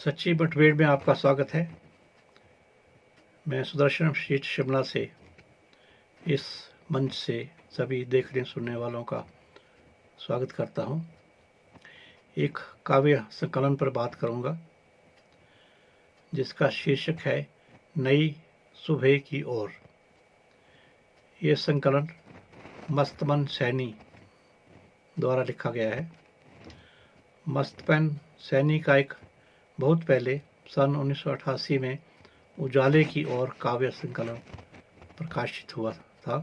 सच्ची बटवेड़ में आपका स्वागत है। मैं सुदर्शन शीट शिमला से इस मंच से सभी देखने सुनने वालों का स्वागत करता हूं। एक काव्य संकलन पर बात करूंगा जिसका शीर्षक है नई सुबह की ओर। ये संकलन मस्तमन सैनी द्वारा लिखा गया है। मस्तमन सैनी का एक बहुत पहले सन 1988 में उजाले की ओर काव्य संकलन प्रकाशित हुआ था।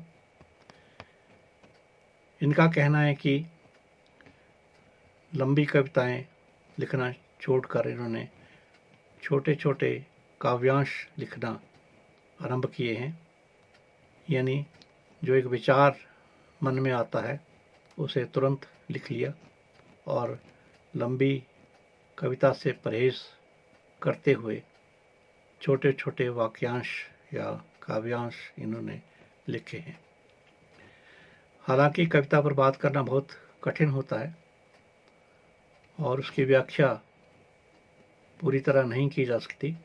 इनका कहना है कि लंबी कविताएं लिखना छोड़कर इन्होंने छोटे छोटे काव्यांश लिखना आरंभ किए हैं। यानी जो एक विचार मन में आता है उसे तुरंत लिख लिया और लंबी कविता से परहेज करते हुए छोटे छोटे वाक्यांश या काव्यांश इन्होंने लिखे हैं। हालांकि कविता पर बात करना बहुत कठिन होता है और उसकी व्याख्या पूरी तरह नहीं की जा सकती।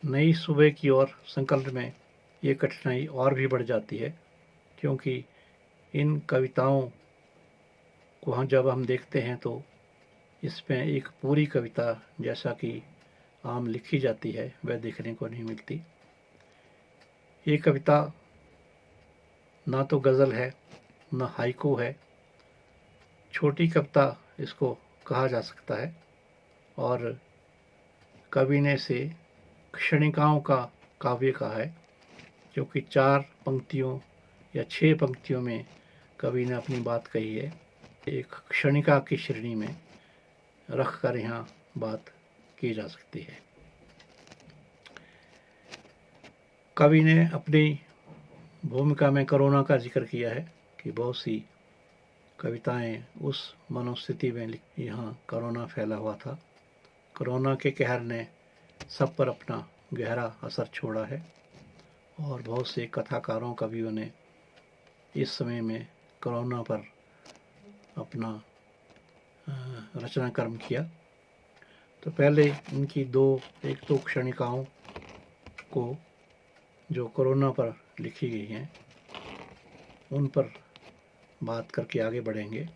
नई सुबह की ओर संकलन में ये कठिनाई और भी बढ़ जाती है, क्योंकि इन कविताओं को जब हम देखते हैं तो इसमें एक पूरी कविता जैसा कि आम लिखी जाती है वह देखने को नहीं मिलती। ये कविता ना तो गज़ल है ना हाइकू है, छोटी कविता इसको कहा जा सकता है और कवि ने इसे क्षणिकाओं का काव्य कहा है, क्योंकि 4 पंक्तियों या 6 पंक्तियों में कवि ने अपनी बात कही है। एक क्षणिका की श्रेणी में रख कर यहाँ बात की जा सकती है। कवि ने अपनी भूमिका में कोरोना का जिक्र किया है कि बहुत सी कविताएं उस मनोस्थिति में यहाँ कोरोना फैला हुआ था। कोरोना के कहर ने सब पर अपना गहरा असर छोड़ा है और बहुत से कथाकारों कवियों ने इस समय में कोरोना पर अपना रचना कर्म किया। तो पहले इनकी एक दो क्षणिकाओं को जो कोरोना पर लिखी गई हैं उन पर बात करके आगे बढ़ेंगे।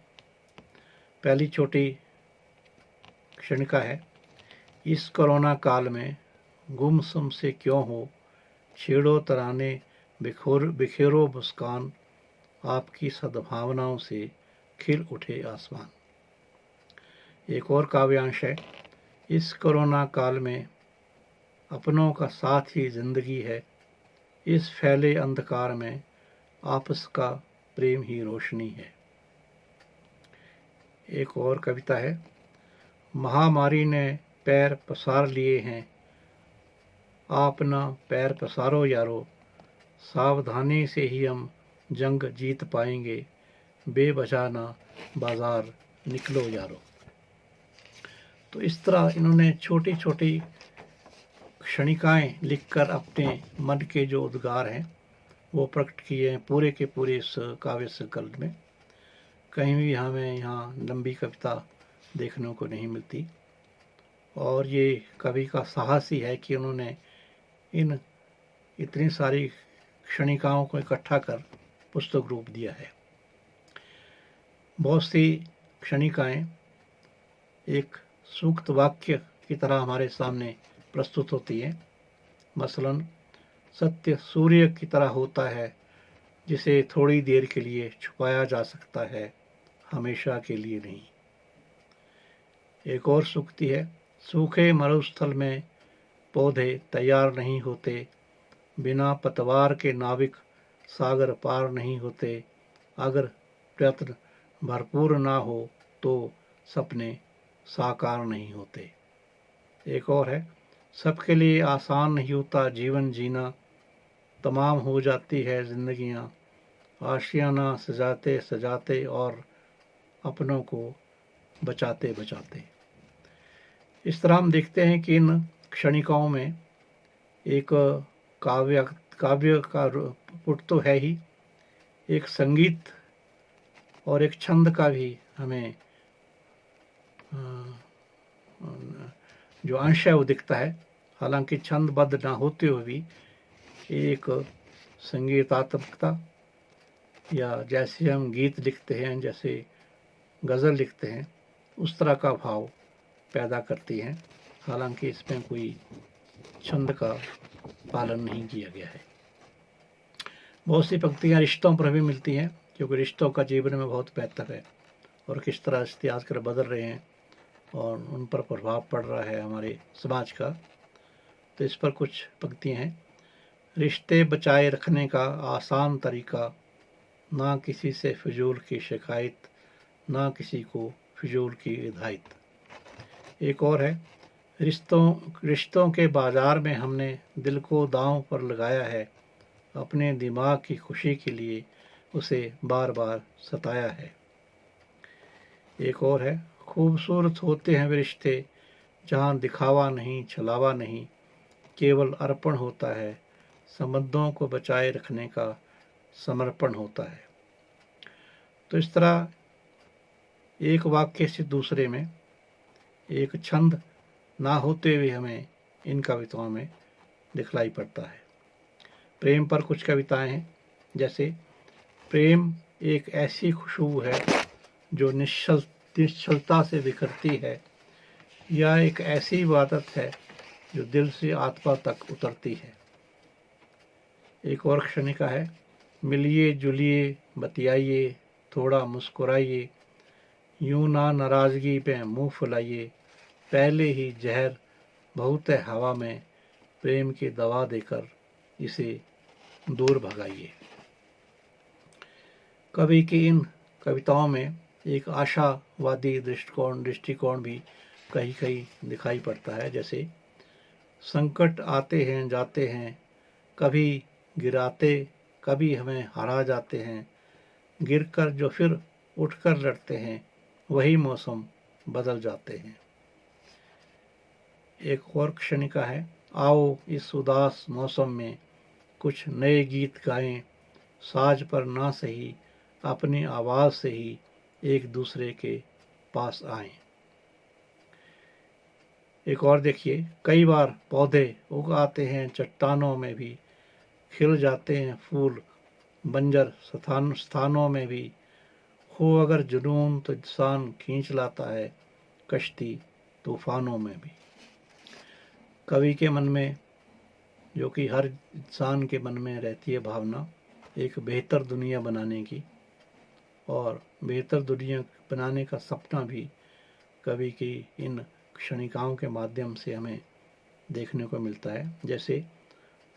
पहली छोटी क्षणिका है, इस कोरोना काल में गुमसुम से क्यों हो, छेड़ो तराने बिखेरो मुस्कान, आपकी सद्भावनाओं से खिल उठे आसमान। एक और काव्यांश है, इस कोरोना काल में अपनों का साथ ही जिंदगी है, इस फैले अंधकार में आपस का प्रेम ही रोशनी है। एक और कविता है, महामारी ने पैर पसार लिए हैं, आप ना पैर पसारो यारो, सावधानी से ही हम जंग जीत पाएंगे, बेवजह ना बाजार निकलो यारो। तो इस तरह इन्होंने छोटी छोटी क्षणिकाएं लिखकर अपने मन के जो उद्गार हैं वो प्रकट किए हैं पूरे के पूरे इस काव्य संकलन में। कहीं भी हमें यहाँ लंबी कविता देखने को नहीं मिलती और ये कवि का साहस ही है कि उन्होंने इतनी सारी क्षणिकाओं को इकट्ठा कर पुस्तक रूप दिया है। बहुत सी क्षणिकाएं एक सूक्त वाक्य की तरह हमारे सामने प्रस्तुत होती हैं। मसलन, सत्य सूर्य की तरह होता है, जिसे थोड़ी देर के लिए छुपाया जा सकता है, हमेशा के लिए नहीं। एक और सूक्ति है, सूखे मरुस्थल में पौधे तैयार नहीं होते, बिना पतवार के नाविक सागर पार नहीं होते, अगर प्रयत्न भरपूर ना हो तो सपने साकार नहीं होते। एक और है, सबके लिए आसान नहीं होता जीवन जीना, तमाम हो जाती है जिंदगियां, आशियाना सजाते सजाते और अपनों को बचाते बचाते। इस तरह हम देखते हैं कि इन क्षणिकाओं में एक काव्य का पुट तो है ही, एक संगीत और एक छंद का भी हमें जो अंश है वो दिखता है। हालांकि छंदबद्ध ना होते हुए भी एक संगीतात्मकता, या जैसे हम गीत लिखते हैं, जैसे गज़ल लिखते हैं, उस तरह का भाव पैदा करती हैं। हालांकि इसमें कोई छंद का पालन नहीं किया गया है। बहुत सी पंक्तियाँ रिश्तों पर भी मिलती हैं, क्योंकि रिश्तों का जीवन में बहुत महत्व है और किस तरह रिश्ते आजकल बदल रहे हैं और उन पर प्रभाव पड़ रहा है हमारे समाज का। तो इस पर कुछ पंक्तियाँ हैं। रिश्ते बचाए रखने का आसान तरीका, ना किसी से फिजूल की शिकायत, ना किसी को फिजूल की हिदायत। एक और है, रिश्तों के बाजार में हमने दिल को दांव पर लगाया है, अपने दिमाग की खुशी के लिए उसे बार बार सताया है। एक और है, खूबसूरत होते हैं वे रिश्ते जहाँ दिखावा नहीं, छलावा नहीं, केवल अर्पण होता है, संबंधों को बचाए रखने का समर्पण होता है। तो इस तरह एक वाक्य से दूसरे में एक छंद ना होते हुए हमें इन कविताओं में दिखलाई पड़ता है। प्रेम पर कुछ कविताएं हैं, जैसे प्रेम एक ऐसी खुशबू है जो निश्चलता से बिखरती है, यह एक ऐसी इबादत है जो दिल से आत्मा तक उतरती है। एक और क्षणिका है, मिलिए जुलिए बतियाइए, थोड़ा मुस्कुराइए, यूं ना नाराज़गी पे मुंह फुलाइए, पहले ही जहर बहुत है हवा में, प्रेम की दवा देकर इसे दूर भगाइए। कवि की इन कविताओं में एक आशावादी दृष्टिकोण भी कहीं कहीं दिखाई पड़ता है। जैसे संकट आते हैं जाते हैं, कभी गिराते कभी हमें हरा जाते हैं, गिरकर जो फिर उठकर लड़ते हैं, वही मौसम बदल जाते हैं। एक और क्षणिका है, आओ इस उदास मौसम में कुछ नए गीत गाएं, साज पर ना सही अपनी आवाज़ से ही एक दूसरे के पास आएं। एक और देखिए, कई बार पौधे उग आते हैं चट्टानों में भी, खिल जाते हैं फूल बंजर स्थानों में भी, हो अगर जुनून तो इंसान खींच लाता है कश्ती तूफानों में भी। कवि के मन में, जो कि हर इंसान के मन में रहती है भावना, एक बेहतर दुनिया बनाने की, और बेहतर दुनिया बनाने का सपना भी कवि की इन क्षणिकाओं के माध्यम से हमें देखने को मिलता है। जैसे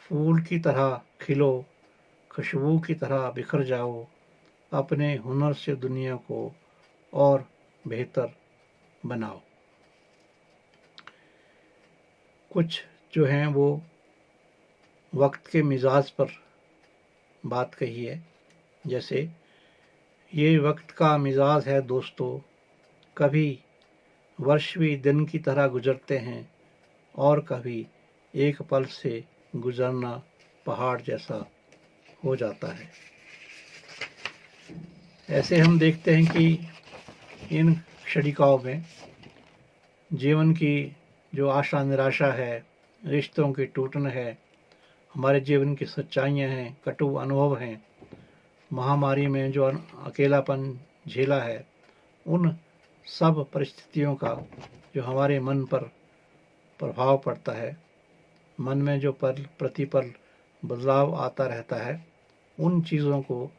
फूल की तरह खिलो, खुशबू की तरह बिखर जाओ, अपने हुनर से दुनिया को और बेहतर बनाओ। कुछ जो हैं वो वक्त के मिजाज पर बात कही है। जैसे ये वक्त का मिजाज है दोस्तों, कभी वर्ष भी दिन की तरह गुजरते हैं, और कभी एक पल से गुजरना पहाड़ जैसा हो जाता है। ऐसे हम देखते हैं कि इन क्षणिकाओं में जीवन की जो आशा निराशा है, रिश्तों की टूटन है, हमारे जीवन की सच्चाइयाँ हैं, कटु अनुभव हैं, महामारी में जो अकेलापन झेला है, उन सब परिस्थितियों का जो हमारे मन पर प्रभाव पड़ता है, मन में जो प्रतिपल बदलाव आता रहता है, उन चीज़ों को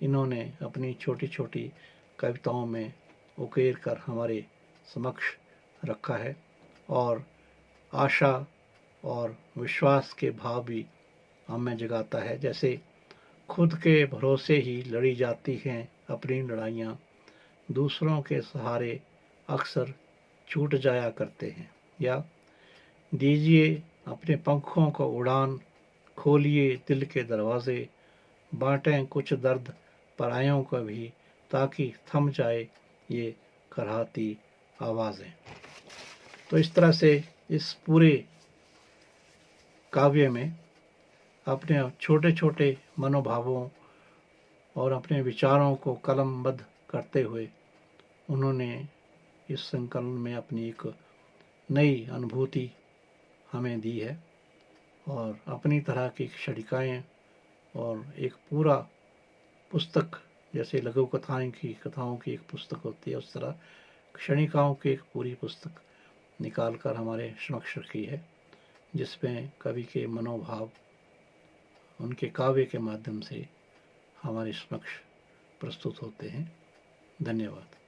इन्होंने अपनी छोटी छोटी कविताओं में उकेर कर हमारे समक्ष रखा है, और आशा और विश्वास के भाव भी हमें जगाता है। जैसे खुद के भरोसे ही लड़ी जाती हैं अपनी लड़ाइयाँ, दूसरों के सहारे अक्सर छूट जाया करते हैं, या दीजिए अपने पंखों को उड़ान, खोलिए दिल के दरवाजे, बांटें कुछ दर्द परायों को भी, ताकि थम जाए ये कराहती आवाज़ें। तो इस तरह से इस पूरे काव्य में अपने छोटे छोटे मनोभावों और अपने विचारों को कलमबद्ध करते हुए उन्होंने इस संकलन में अपनी एक नई अनुभूति हमें दी है और अपनी तरह की क्षणिकाएँ और एक पूरा पुस्तक, जैसे लघु कथाओं की एक पुस्तक होती है, उस तरह क्षणिकाओं की एक पूरी पुस्तक निकाल कर हमारे समक्ष रखी है, जिसमें कवि के मनोभाव उनके काव्य के माध्यम से हमारे समक्ष प्रस्तुत होते हैं। धन्यवाद।